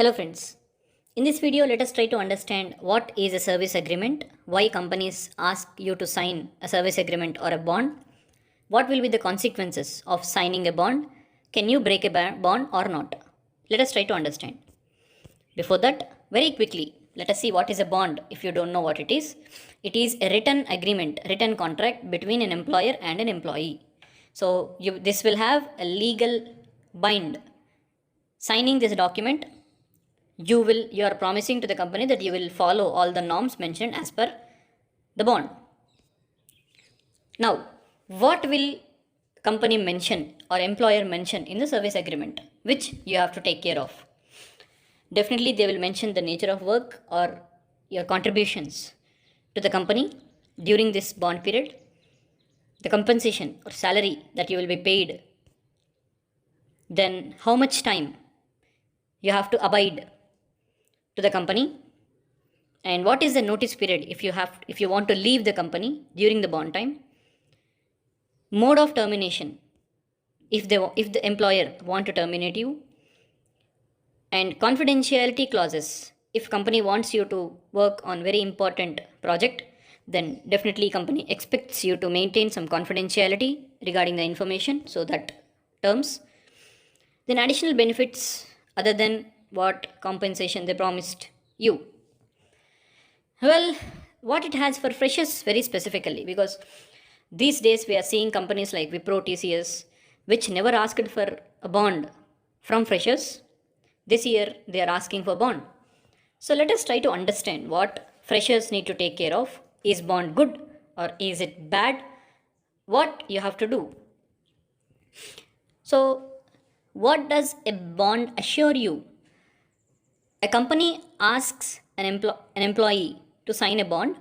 Hello friends. In this video, let us try to understand what is a service agreement, why companies ask you to sign a service agreement or a bond, what will be the consequences of signing a bond, can you break a bond or not. Let us try to understand. Before that, very quickly, let us see what is a bond if you don't know what it is. It is a written agreement, written contract between an employer and an employee. So this will have a legal bind. Signing this document, you are promising to the company that you will follow all the norms mentioned as per the bond. Now, what will company mention or employer mention in the service agreement which you have to take care of? Definitely they will mention the nature of work or your contributions to the company during this bond period, the compensation or salary that you will be paid, then how much time you have to abide to the company, and what is the notice period if you want to leave the company during the bond time, mode of termination if the employer want to terminate you, and confidentiality clauses. If company wants you to work on very important project, then definitely company expects you to maintain some confidentiality regarding the information, so that terms. Then additional benefits other than what compensation they promised you. Well, what it has for freshers very specifically, because these days we are seeing companies like Wipro, TCS, which never asked for a bond from freshers. This year they are asking for bond. So let us try to understand what freshers need to take care of. Is bond good or is it bad? What you have to do? So what does a bond assure you? A company asks an employee to sign a bond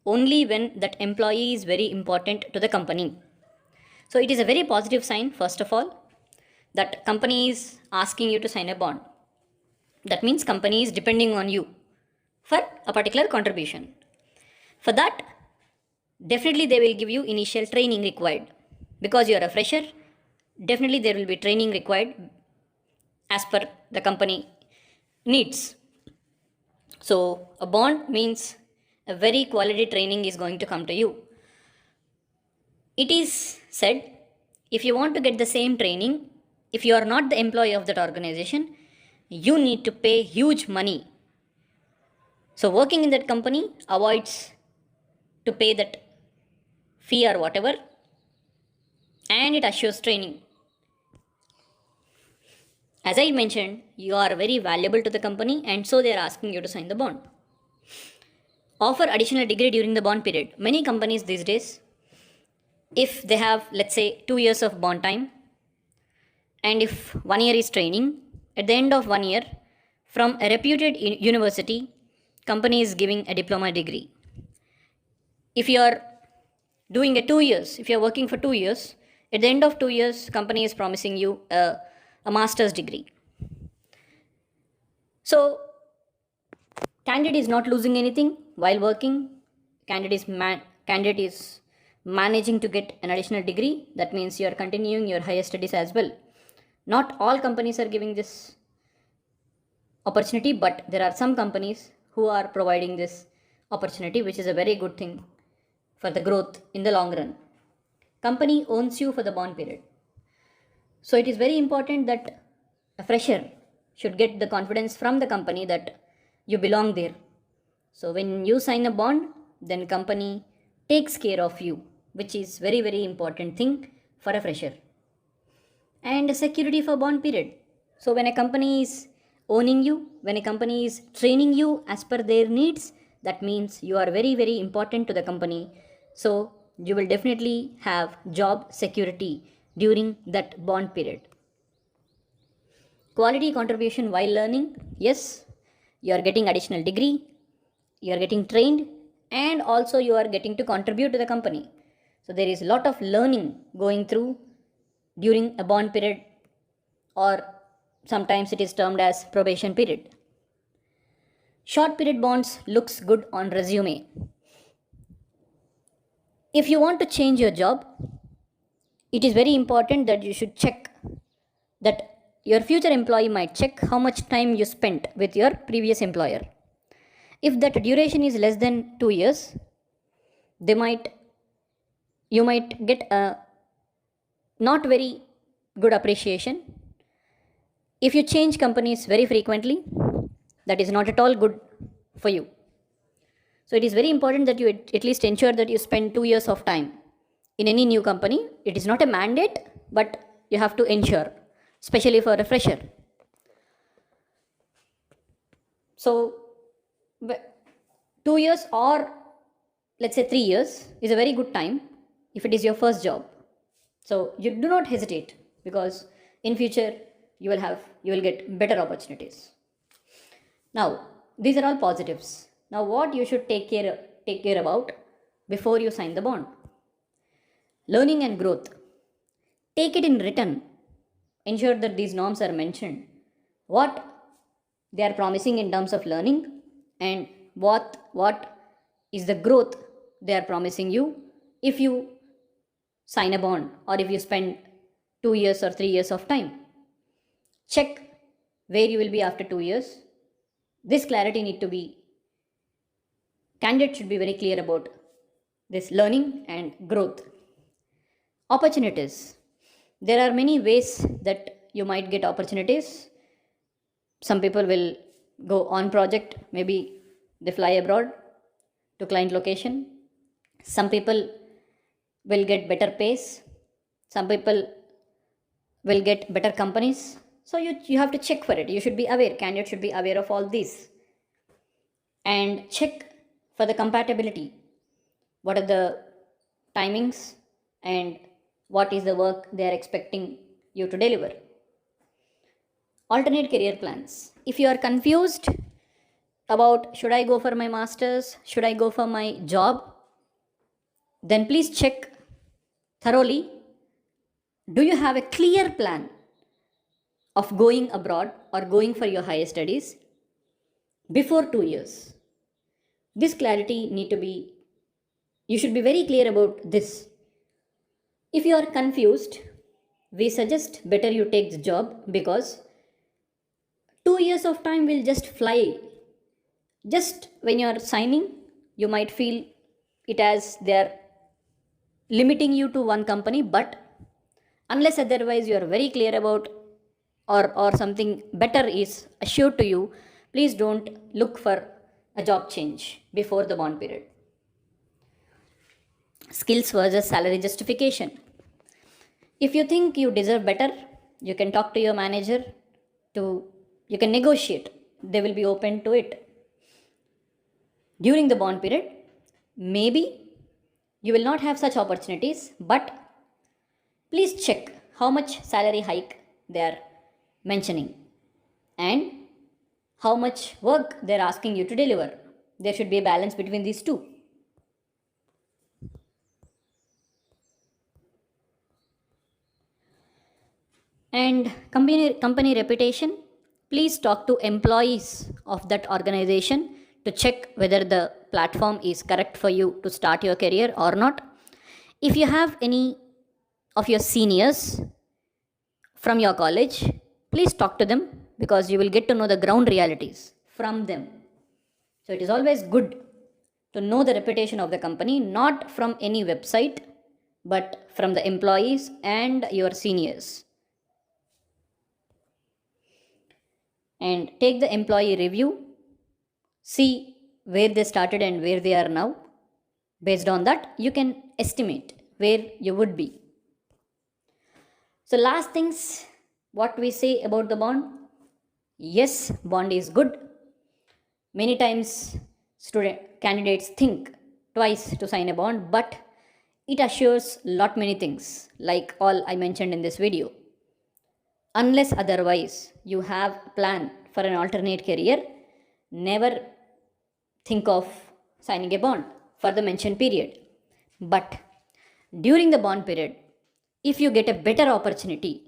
only when that employee is very important to the company. So it is a very positive sign, first of all, that company is asking you to sign a bond. That means company is depending on you for a particular contribution. For that, definitely they will give you initial training required. Because you are a fresher, definitely there will be training required as per the company needs. So a bond means a very quality training is going to come to you. It is said, if you want to get the same training, if you are not the employee of that organization, you need to pay huge money. So working in that company avoids to pay that fee or whatever, and it assures training. As I mentioned, you are very valuable to the company, and so they are asking you to sign the bond. Offer additional degree during the bond period. Many companies these days, if they have, let's say, 2 years of bond time, and if 1 year is training, at the end of 1 year, from a reputed university, company is giving a diploma degree. If you are doing a 2 years, if you are working for 2 years, at the end of 2 years, company is promising you a master's degree. So candidate is not losing anything while working. Candidate is managing to get an additional degree. That means you are continuing your higher studies as well. Not all companies are giving this opportunity, but there are some companies who are providing this opportunity, which is a very good thing for the growth in the long run. Company owns you for the bond period. So it is very important that a fresher should get the confidence from the company that you belong there. So when you sign a bond, then company takes care of you, which is very, very important thing for a fresher. And security for bond period. So when a company is owning you, when a company is training you as per their needs, that means you are very, very important to the company. So you will definitely have job security during that bond period. Quality contribution while learning. Yes, you are getting additional degree, you are getting trained, and also you are getting to contribute to the company. So there is a lot of learning going through during a bond period, or sometimes it is termed as probation period. Short period bonds looks good on resume. If you want to change your job, it is very important that you should check that your future employee might check how much time you spent with your previous employer. If that duration is less than 2 years, they might you might get a not very good appreciation. If you change companies very frequently, that is not at all good for you. So it is very important that you at least ensure that you spend 2 years of time in any new company. It is not a mandate, but you have to ensure, especially for a fresher. So 2 years, or let's say 3 years, is a very good time if it is your first job. So you do not hesitate, because in future you will get better opportunities. Now, these are all positives. Now, what you should take care about before you sign the bond? Learning and growth. Take it in written. Ensure that these norms are mentioned. What they are promising in terms of learning, and what is the growth they are promising you if you sign a bond, or if you spend 2 years or 3 years of time. Check where you will be after 2 years. This clarity need to be, candidate should be very clear about this learning and growth. Opportunities. There are many ways that you might get opportunities. Some people will go on project, maybe they fly abroad to client location. Some people will get better pays. Some people will get better companies. So you have to check for it. You should be aware. Candidate should be aware of all these. And check for the compatibility. What are the timings and what is the work they are expecting you to deliver. Alternate career plans. If you are confused about should I go for my master's, should I go for my job, then please check thoroughly. Do you have a clear plan of going abroad or going for your higher studies before 2 years? This clarity need to be, you should be very clear about this. If you are confused, we suggest better you take the job, because 2 years of time will just fly. Just when you are signing, you might feel it as they are limiting you to one company, but unless otherwise you are very clear about, or something better is assured to you, please don't look for a job change before the bond period. Skills versus salary justification. If you think you deserve better, you can talk to your manager you can negotiate. They will be open to it. During the bond period, maybe you will not have such opportunities, but please check how much salary hike they are mentioning and how much work they are asking you to deliver. There should be a balance between these two. And company reputation. Please talk to employees of that organization to check whether the platform is correct for you to start your career or not. If you have any of your seniors from your college, please talk to them, because you will get to know the ground realities from them. So it is always good to know the reputation of the company, not from any website, but from the employees and your seniors. And take the employee review, see where they started and where they are now. Based on that, you can estimate where you would be. So last things, what we say about the bond. Yes, bond is good. Many times candidates think twice to sign a bond, but it assures lot many things, like all I mentioned in this video. Unless otherwise you have a plan for an alternate career, never think of signing a bond for the mentioned period. But during the bond period, if you get a better opportunity,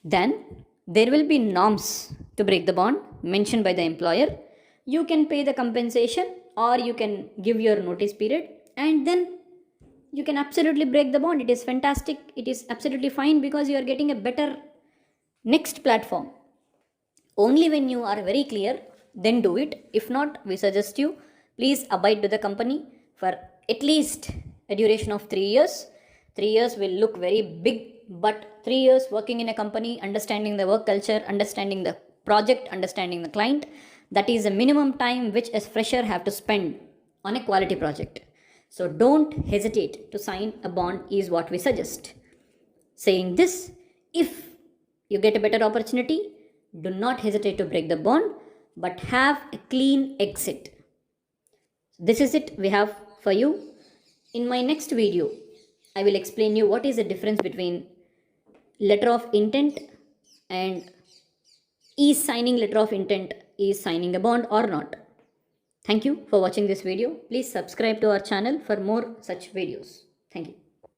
then there will be norms to break the bond mentioned by the employer. You can pay the compensation, or you can give your notice period, and then you can absolutely break the bond. It is fantastic. It is absolutely fine, because you are getting a better Next platform. Only when you are very clear, then do it. If not, we suggest you please abide to the company for at least a duration of 3 years. 3 years will look very big, but 3 years working in a company, understanding the work culture, understanding the project, understanding the client, that is the minimum time which a fresher have to spend on a quality project. So don't hesitate to sign a bond is what we suggest. Saying this, if you get a better opportunity, do not hesitate to break the bond, but have a clean exit. This is it we have for you. In my next video, I will explain you what is the difference between letter of intent and is signing letter of intent is signing a bond or not. Thank you for watching this video. Please subscribe to our channel for more such videos. Thank you.